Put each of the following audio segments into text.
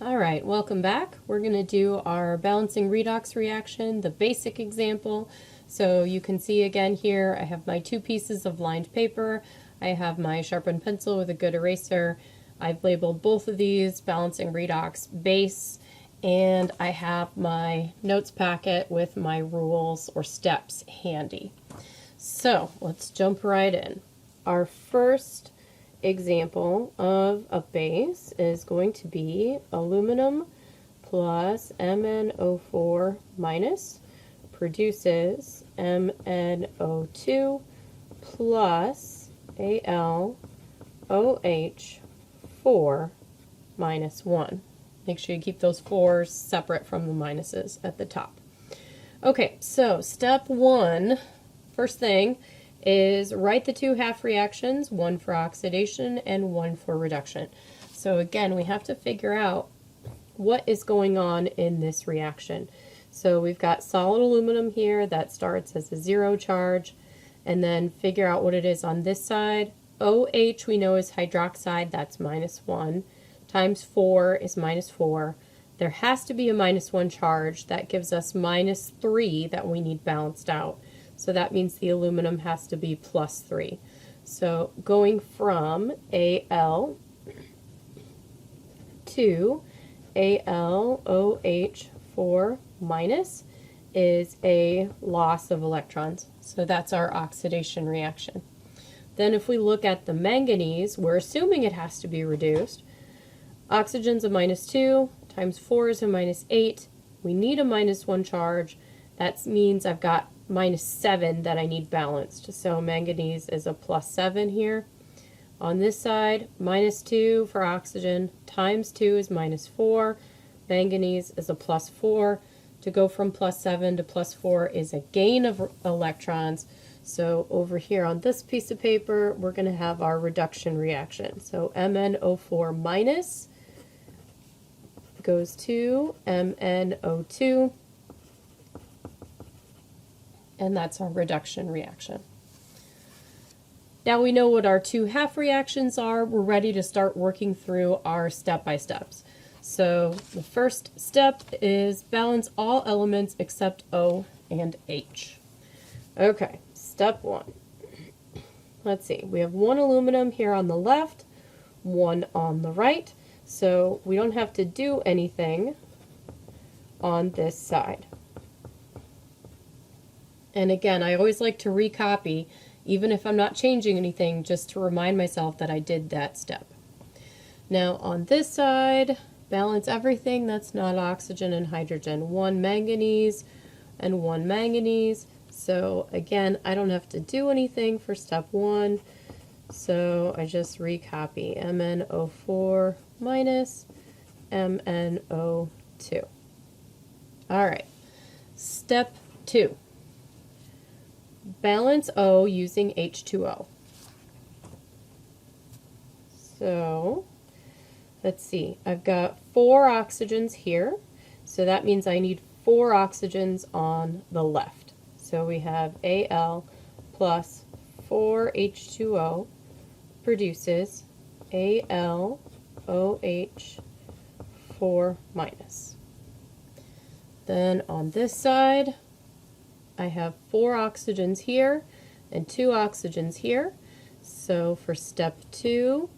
All right, welcome back. We're going to do our balancing redox reaction, the basic example. So you can see again here, I have my two pieces of lined paper. I have my sharpened pencil with a good eraser. I've labeled both of these balancing redox base, and I have my notes packet with my rules or steps handy. So let's jump right in. Our first example of a base is going to be aluminum plus MnO4 minus produces MnO2 plus AlOH4 minus 1. Make sure you keep those 4s separate from the minuses at the top. Okay, so step 1, first thing, is write the two half reactions, one for oxidation and one for reduction. So again, we have to figure out what is going on in this reaction. So we've got solid aluminum here that starts as a 0 charge, and then figure out what it is on this side. OH we know is hydroxide, that's -1, times 4 is -4. There has to be a -1 charge. That gives us -3 that we need balanced out. So that means the aluminum has to be +3. So going from Al to AlOH4 minus is a loss of electrons. So that's our oxidation reaction. Then if we look at the manganese, we're assuming it has to be reduced. Oxygen's a -2, times 4 is a -8. We need a -1 charge. That means I've got -7 that I need balanced. So manganese is a +7 here. On this side, -2 for oxygen, times 2 is -4. Manganese is a +4. To go from +7 to +4 is a gain of electrons. So over here on this piece of paper, we're going to have our reduction reaction. So MnO4 minus goes to MnO2, and that's our reduction reaction. Now we know what our two half reactions are. We're ready to start working through our step-by-steps. So the first step is balance all elements except O and H. Okay, step 1. Let's see, we have one aluminum here on the left, one on the right, so we don't have to do anything on this side. And again, I always like to recopy, even if I'm not changing anything, just to remind myself that I did that step. Now on this side, balance everything that's not oxygen and hydrogen. One manganese and one manganese. So again, I don't have to do anything for step 1. So I just recopy MnO4 minus MnO2. All right, step 2. Balance O using H2O. So let's see, I've got 4 oxygens here, so that means I need 4 oxygens on the left. So we have Al plus 4H2O produces AlOH4 minus. Then on this side, I have 4 oxygens here and 2 oxygens here. So for step 2,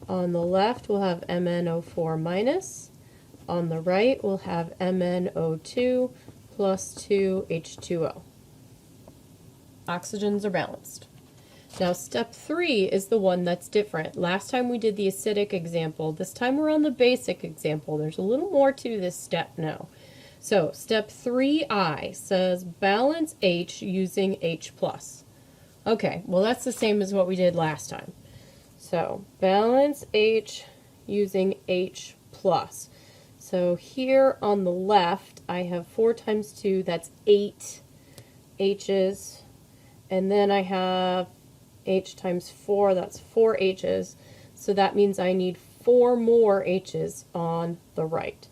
on the left we'll have MnO4 minus. On the right we'll have MnO2 plus 2 H2O. Oxygens are balanced. Now step 3 is the one that's different. Last time we did the acidic example. This time we're on the basic example. There's a little more to this step now. So step 3I says balance H using H+. Okay, well that's the same as what we did last time. So balance H using H+. So here on the left I have 4 times 2, that's 8 H's. And then I have H times 4, that's 4 H's. So that means I need 4 more H's on the right.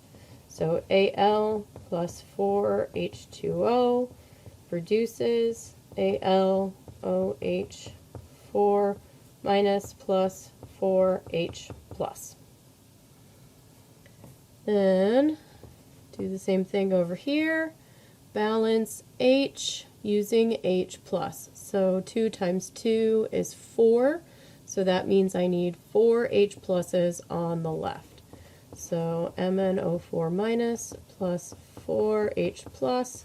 So Al plus 4 H2O produces AlOH4 minus plus 4H plus. Then do the same thing over here. Balance H using H plus. So 2 times 2 is 4. So that means I need 4 H pluses on the left. So MnO4 minus plus 4 H plus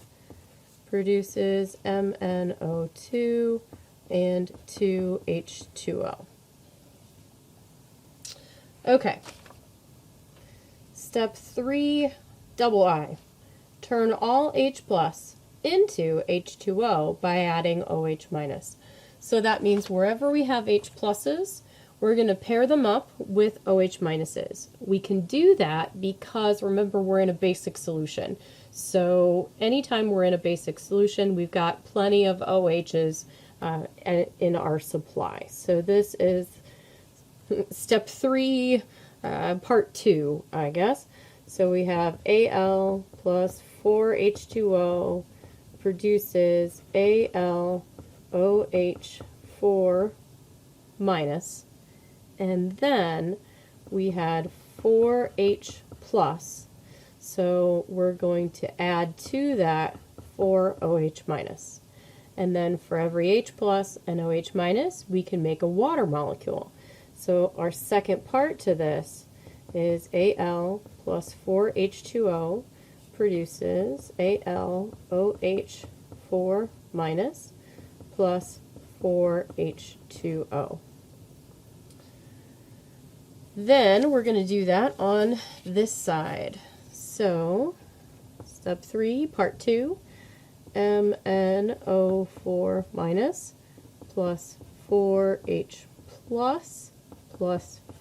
produces MnO2 and 2 H2O. Okay. Step 3, double I. Turn all H plus into H2O by adding OH minus. So that means wherever we have H pluses, we're going to pair them up with OH minuses. We can do that because, remember, we're in a basic solution. So anytime we're in a basic solution, we've got plenty of OHs in our supply. So this is step 3, part 2, I guess. So we have Al plus 4H2O produces AlOH4 minus, and then we had 4H plus, so we're going to add to that 4OH minus. And then for every H plus and OH minus, we can make a water molecule. So our second part to this is Al plus 4H2O produces AlOH4 minus plus 4H2O. Then we're going to do that on this side. So step 3, part 2, MnO4 minus plus 4H plus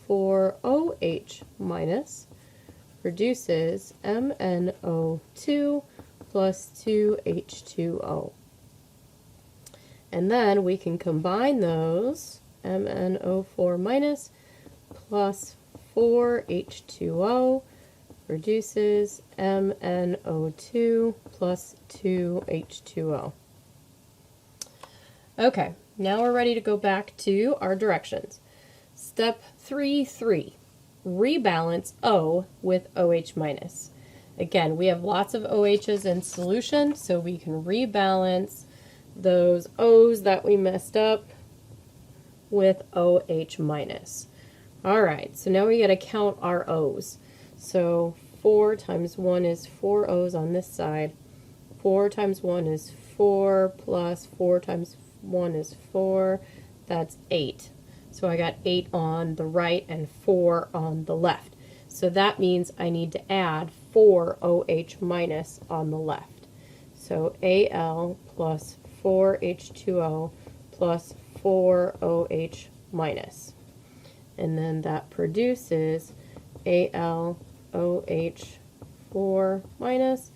4OH minus produces MnO2 plus 2H2O. And then we can combine those, MnO4 minus plus 4H2O produces MnO2 plus 2H2O. Okay, now we're ready to go back to our directions. Step 3.3, rebalance O with OH minus. Again, we have lots of OHs in solution, so we can rebalance those O's that we messed up with OH minus. Alright, so now we got to count our O's. So 4 times 1 is 4 O's on this side. 4 times 1 is 4 plus 4 times 1 is 4. That's 8. So I got 8 on the right and 4 on the left. So that means I need to add 4 OH minus on the left. So Al plus 4H2O plus 4 OH minus. And then that produces AlOH4 minus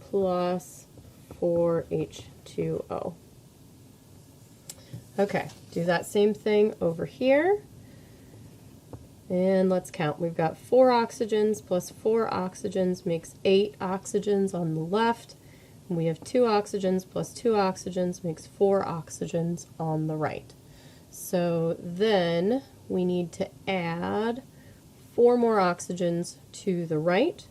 plus 4H2O. Okay, do that same thing over here. And let's count. We've got 4 oxygens plus 4 oxygens makes 8 oxygens on the left. And we have 2 oxygens plus 2 oxygens makes 4 oxygens on the right. So then we need to add 4 more oxygens to the right.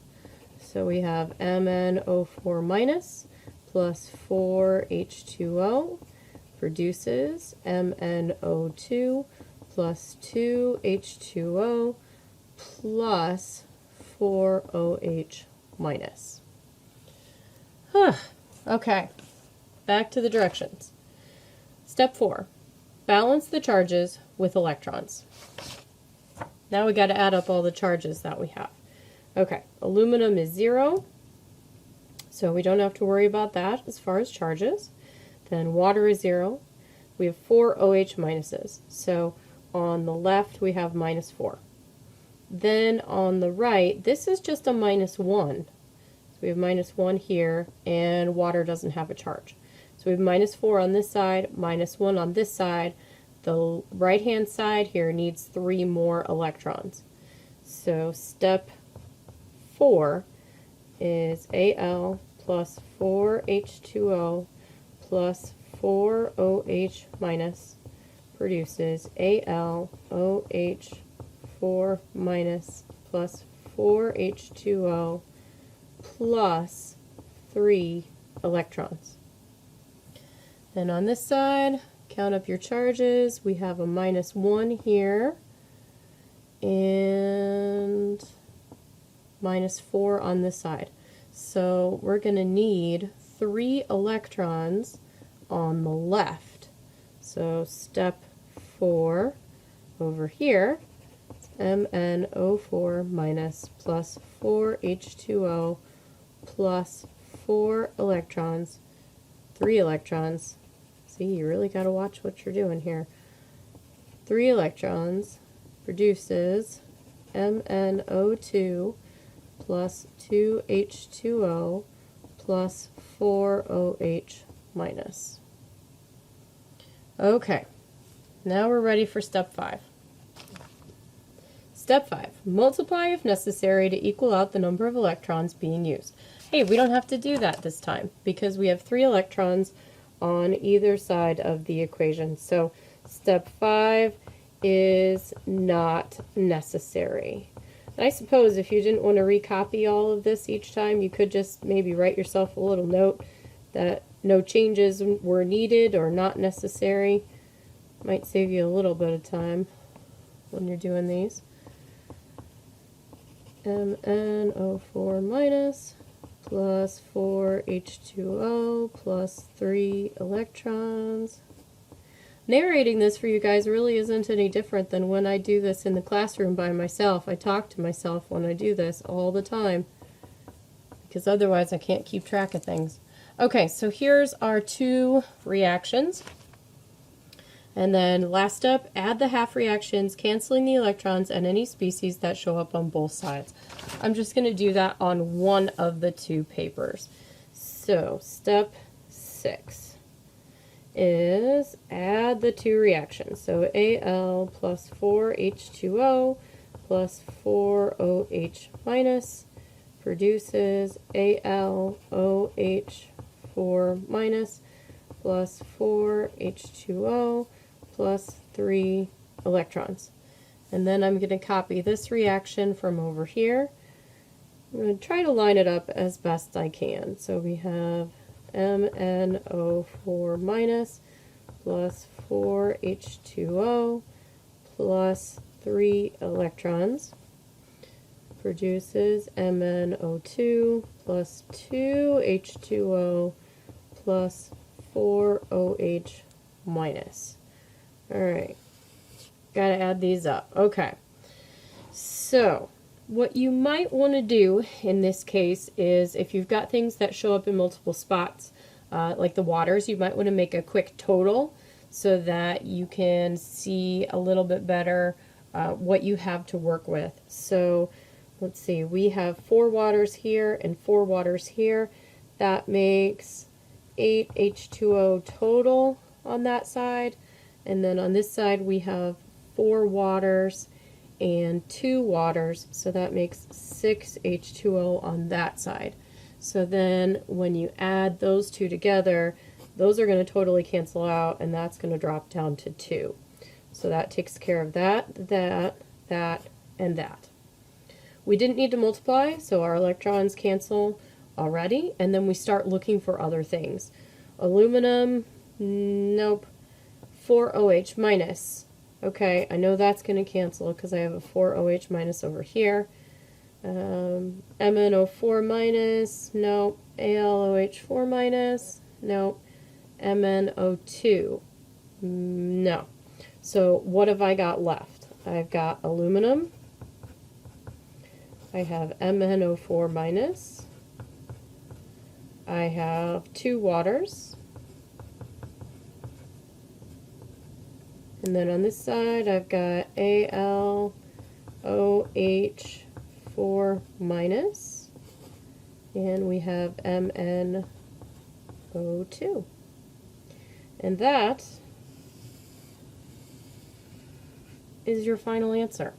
So we have MnO4 minus plus 4H2O produces MnO2 plus 2H2O plus 4OH minus. Okay, back to the directions. Step 4, balance the charges with electrons. Now we got to add up all the charges that we have. Okay, aluminum is 0, so we don't have to worry about that as far as charges. Then water is 0. We have 4 OH minuses. So on the left we have minus 4. Then on the right, this is just a minus 1. So we have minus 1 here, and water doesn't have a charge. So we have minus 4 on this side, minus 1 on this side. The right-hand side here needs 3 more electrons. So step 4 is Al plus 4H2O plus 4OH minus produces AlOH4 minus plus 4H2O plus 3 electrons. And on this side, count up your charges. We have a -1 here and -4 on this side. So we're going to need 3 electrons on the left. So step 4 over here, MnO4 minus plus 4H2O plus 4 electrons, 3 electrons. See, you really got to watch what you're doing here. 3 electrons produces MnO2 plus 2H2O plus 4OH minus. Okay, now we're ready for step 5. Step 5, multiply if necessary to equal out the number of electrons being used. Hey, we don't have to do that this time because we have 3 electrons on either side of the equation. So step 5 is not necessary. And I suppose if you didn't want to recopy all of this each time, you could just maybe write yourself a little note that no changes were needed or not necessary. Might save you a little bit of time when you're doing these. MnO4 minus plus 4H2O plus 3 electrons. Narrating this for you guys really isn't any different than when I do this in the classroom by myself. I talk to myself when I do this all the time because otherwise I can't keep track of things. Okay, so here's our 2 reactions. And then last step, add the half reactions, canceling the electrons and any species that show up on both sides. I'm just going to do that on one of the 2 papers. So step 6 is add the 2 reactions. So Al plus 4H2O plus 4OH minus produces AlOH4 minus plus 4H2O plus 3 electrons. And then I'm going to copy this reaction from over here. I'm going to try to line it up as best I can. So we have MnO4 minus plus 4H2O plus 3 electrons produces MnO2 plus 2H2O plus 4OH minus. Alright, gotta add these up. Okay, so what you might want to do in this case is if you've got things that show up in multiple spots, like the waters, you might want to make a quick total so that you can see a little bit better what you have to work with. So let's see, we have 4 waters here and 4 waters here. That makes 8 H2O total on that side. And then on this side we have 4 waters and 2 waters, so that makes 6 H2O on that side. So then when you add those 2 together, those are going to totally cancel out, and that's going to drop down to 2. So that takes care of that, that, and that. We didn't need to multiply, so our electrons cancel already, and then we start looking for other things. Aluminum, nope. 4OH minus. Okay, I know that's going to cancel because I have a 4OH minus over here. MnO4 minus, no. AlOH4 minus, no. MnO2, no. So what have I got left? I've got aluminum. I have MnO4 minus. I have 2 waters. And then on this side, I've got AlOH4 minus, and we have MnO2. And that is your final answer.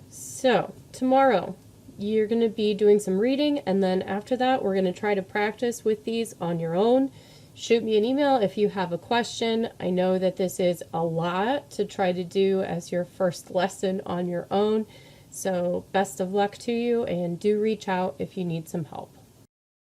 So, tomorrow, you're going to be doing some reading, and then after that, we're going to try to practice with these on your own. Shoot me an email if you have a question. I know that this is a lot to try to do as your first lesson on your own, So best of luck to you, and do reach out if you need some help.